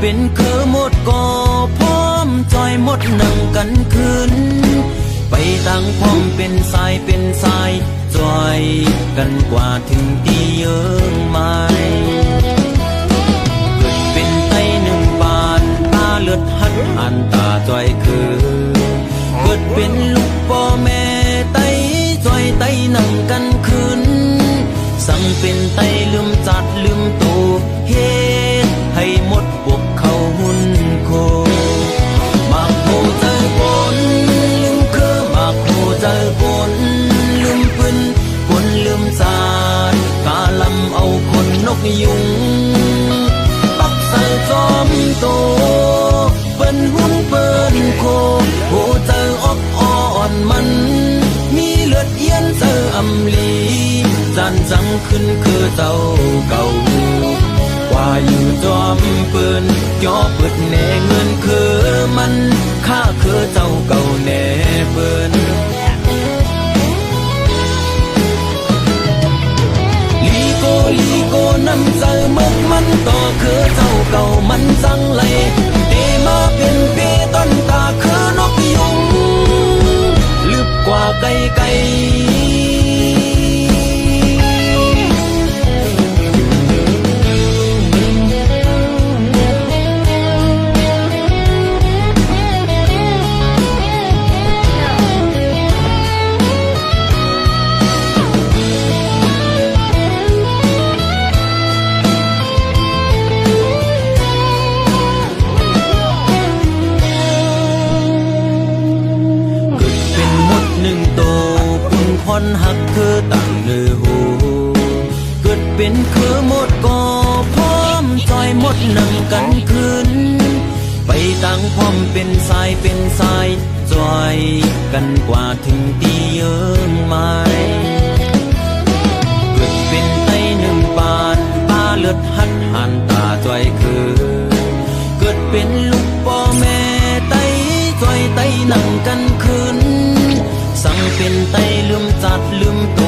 เป็นคือหมดก่อพร้อมจอยหมดนั่งกันคืนไปตั้งพร้อมเป็นสายจอยกันกว่าถึงตีเยิงไม้เกิดเป็นไตหนึ่งบานตาเลือดหัดอ่านตาจอยคือเกิดเป็นลูกพ่อแม่ไตจอยไตนั่งกันคืนสั่งเป็นไตลืมจัดลืมตูเฮ็ดให้หมดพวกเขาหุ่นโคมากโหเจอคนลืมคือมากโหเจอคนลืมปืนคนลืมสารกาลำเอาคนนกยุงปักใส่จอมโตเปิ้นหุ่นเปิ้นโคโหเจออกอ่อนมันมีเลือดเย็นเจออำลีจันจังขึ้นคือเจ้าเก่าว่าอยู่จอมปืนย่อเปิดแน่เงินคือมันข้าคือเจ้าเก่าแน่เปิ้นลีโกน้ำใจมึกมันต่อคือเจ้าเก่ามันจังเลยเตมาเป็นเปต้นตาคือนกยุงลึกกว่าไกลคนหักคือตั้งเนื้อหูเกิดเป็นคือหมดก่อพร้อมจอยหมดนั่งกันคืนไปตั้งพร้อมเป็นสายจอยกันกว่าถึงตีเยิงไม้เกิดเป็นไตหนึ่งบานตาเลือดหัดหันตาจอยคือเกิดเป็นลูกพ่อแม่ไตจอยไตนั่งกันคืนสั่งเป็นไตลืมจัดลืมต